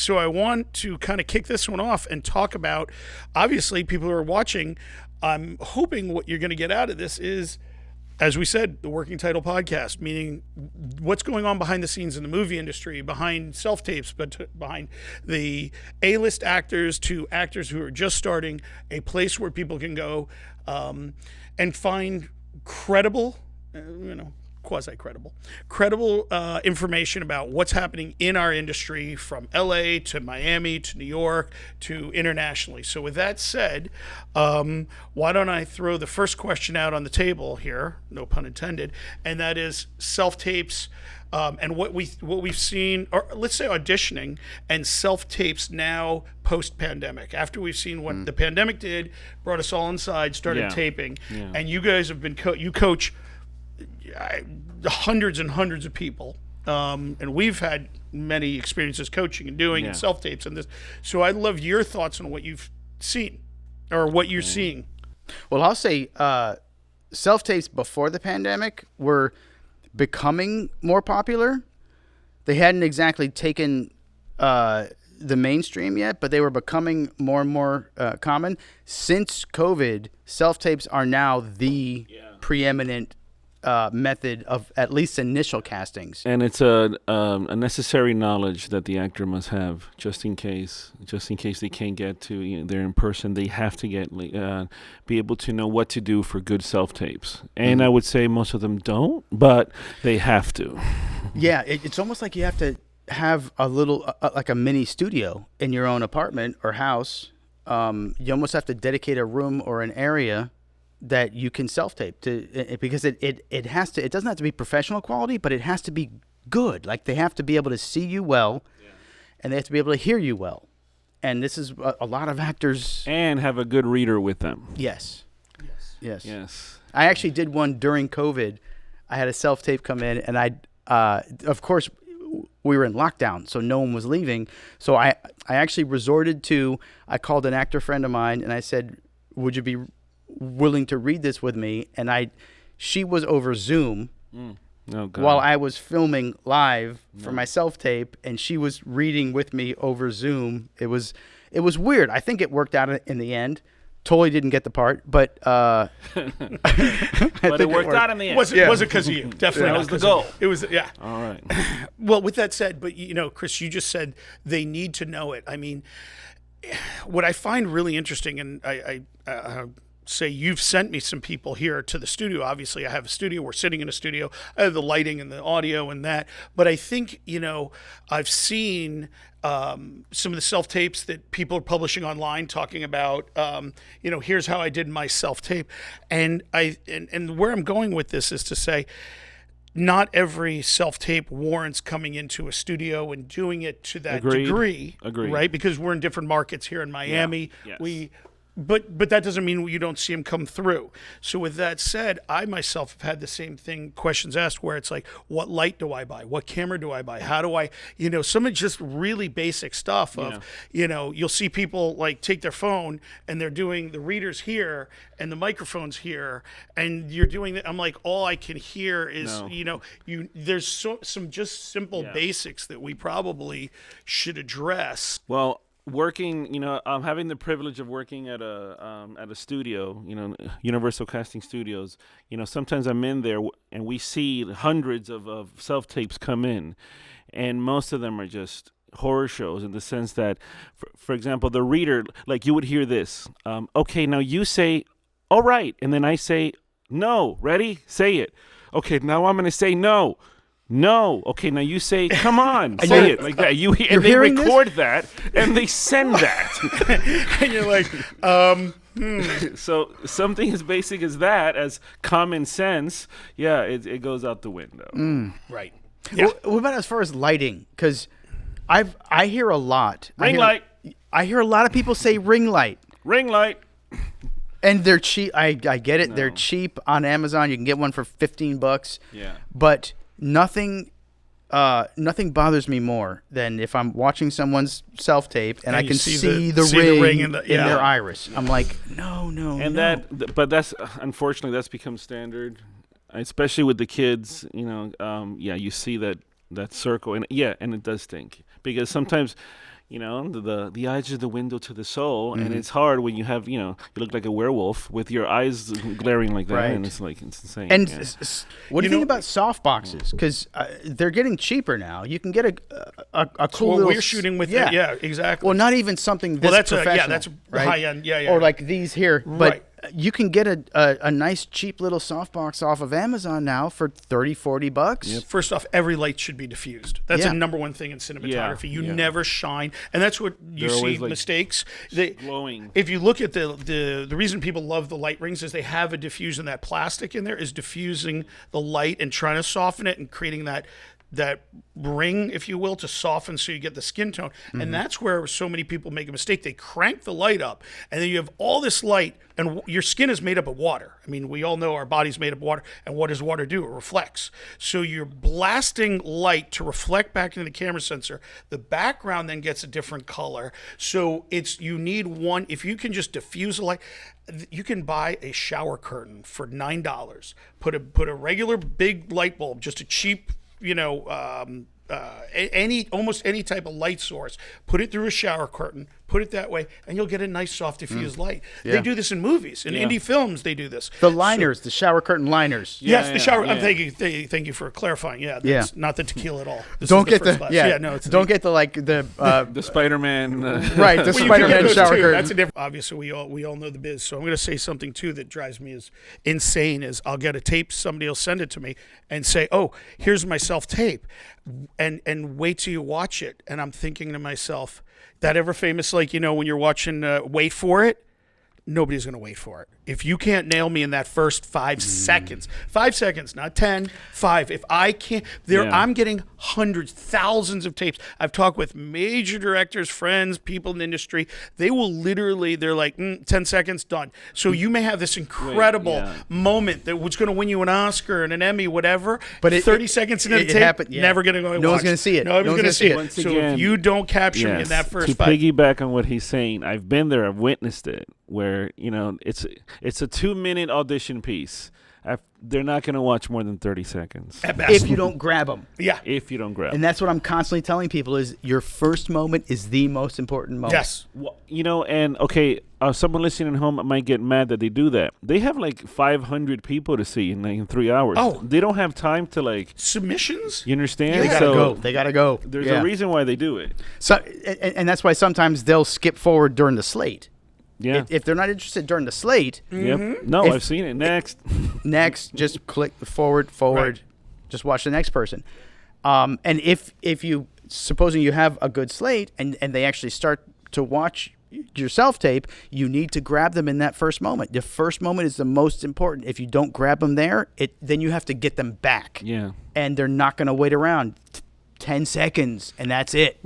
so I want to kind of kick this one off and talk about, obviously, people who are watching, I'm hoping what you're going to get out of this is, as we said, the Working Title Podcast, meaning what's going on behind the scenes in the movie industry, behind self-tapes, but behind the A-list actors to actors who are just starting, a place where people can go and find credible, quasi-credible, credible information about what's happening in our industry from LA to Miami to New York to internationally. So with that said, why don't I throw the first question out on the table here, no pun intended, and that is self-tapes and what we've seen, or let's say auditioning and self-tapes now post-pandemic. After we've seen what the pandemic did, brought us all inside, started taping, and you guys have been you coach hundreds and hundreds of people, and we've had many experiences coaching and doing and self-tapes and this. So I'd love your thoughts on what you've seen or what you're seeing. Well, I'll say self-tapes before the pandemic were becoming more popular. They hadn't exactly taken the mainstream yet, but they were becoming more and more common. Since COVID, self-tapes are now the preeminent method of at least initial castings, and it's a necessary knowledge that the actor must have, just in case they can't get to there in person. They have to be able to know what to do for good self tapes, and I would say most of them don't, but they have to. Yeah, it's almost like you have to have a little like a mini studio in your own apartment or house. You almost have to dedicate a room or an area that you can self-tape to, because it has to. It doesn't have to be professional quality, but it has to be good. Like, they have to be able to see you well, and they have to be able to hear you well. And this is a lot of actors, and have a good reader with them. Yes. I actually did one during COVID. I had a self-tape come in, and of course, we were in lockdown, so no one was leaving. So I actually resorted to. I called an actor friend of mine, and I said, "Would you be willing to read this with me?" And she was over Zoom while I was filming live for my self-tape, and she was reading with me over Zoom. It was weird. I think it worked out in the end. Totally didn't get the part, but but it worked out in the end. Was it because of you? Definitely. That was the goal. It was, All right. Well, with that said, but Chris, you just said they need to know it. I mean, what I find really interesting, and I say you've sent me some people here to the studio. Obviously, I have a studio. We're sitting in a studio. I have the lighting and the audio and that. But I think, I've seen some of the self-tapes that people are publishing online talking about, here's how I did my self-tape. And where I'm going with this is to say, not every self-tape warrants coming into a studio and doing it to that degree. Agreed. Right? Because we're in different markets here in Miami. Yeah. Yes. But that doesn't mean you don't see them come through. So with that said, I myself have had the same questions asked, where it's like, what light do I buy? What camera do I buy? How do I, some of just really basic stuff of, you'll see people like take their phone and they're doing the readers here and the microphones here, and you're doing that. I'm like, all I can hear is, there's some just simple basics that we probably should address. Well, working, I'm having the privilege of working at a studio, Universal Casting Studios. Sometimes I'm in there and we see hundreds of self-tapes come in, and most of them are just horror shows, in the sense that, for example, the reader, like, you would hear this, okay, now you say, all right, and then I say, no, ready, say it. Okay, now I'm going to say no. No. Okay, now you say, come on, say it like that. And they record that, and they send that. And you're like, So something as basic as that, as common sense, it goes out the window. Right. Yeah. What about as far as lighting? Because I hear a lot. Ring light. I hear a lot of people say ring light. Ring light. And they're cheap. I get it. No. They're cheap on Amazon. You can get one for $15. Yeah. But nothing bothers me more than if I'm watching someone's self-tape and I can see the ring in their iris. I'm like, no. But that's, unfortunately, that's become standard, especially with the kids. You see that circle, and it does stink, because sometimes, the eyes are the window to the soul, and it's hard when you have, you look like a werewolf with your eyes glaring like that, Right. and it's insane. And what do you think about soft boxes? Because they're getting cheaper now. You can get a cool what little. we're shooting with. Yeah, exactly. Well, not even something this that's professional. that's right? high end. Yeah. Or like these here, but. Right. You can get a nice cheap little softbox off of Amazon now for $30-$40. Yep. First off, every light should be diffused. That's a number one thing in cinematography. You never shine, and that's what you see mistakes. Glowing. If you look at the reason people love the light rings is they have a diffusion. That plastic in there is diffusing the light and trying to soften it and creating that ring, if you will, to soften so you get the skin tone. And that's where so many people make a mistake. They crank the light up, and then you have all this light, and your skin is made up of water. I mean, we all know our body's made up of water, and what does water do? It reflects. So you're blasting light to reflect back into the camera sensor. The background then gets a different color. So you need one, if you can just diffuse a light, you can buy a shower curtain for $9. Put a regular big light bulb, just a cheap, almost any type of light source, put it through a shower curtain, put it that way, and you'll get a nice soft diffused light. Yeah. They do this in movies, in indie films. They do this. The liners, the shower curtain liners. Yes, the shower. Thank you for clarifying. Yeah, that's not the tequila at all. Don't get the don't get the Spider-Man. Right, the Spider-Man shower curtain. That's a different. Obviously, we all know the biz. So I'm going to say something too that drives me as insane. Is I'll get a tape, somebody will send it to me and say, "Oh, here's my self tape," and wait till you watch it, and I'm thinking to myself. That ever famous, when you're watching Wait For It, nobody's going to wait for it. If you can't nail me in that first 5 seconds, 5 seconds, not 10, 5. If I can't, I'm getting hundreds, thousands of tapes. I've talked with major directors, friends, people in the industry. They will literally, they're like, 10 seconds, done. So you may have this incredible moment that was going to win you an Oscar and an Emmy, whatever. But 30 seconds into the tape, never going to go. No one's going to see it. No one's going to see it. So if you don't capture me in that first 5. To piggyback on what he's saying, I've been there, I've witnessed it, where, it's a 2-minute audition piece. They're not going to watch more than 30 seconds. If you don't grab them. Yeah. If you don't grab them. And that's what I'm constantly telling people is your first moment is the most important moment. Yes. Well, someone listening at home might get mad that they do that. They have like 500 people to see in 3 hours. Oh. They don't have time to submissions? You understand? Yeah. They gotta go. There's a reason why they do it. So, and that's why sometimes they'll skip forward during the slate. Yeah. If they're not interested during the slate. Yep. No, I've seen it. Next, just click forward. Right. Just watch the next person. And if you, supposing you have a good slate and they actually start to watch your self-tape, you need to grab them in that first moment. The first moment is the most important. If you don't grab them there, then you have to get them back. Yeah. And they're not going to wait around 10 seconds, and that's it.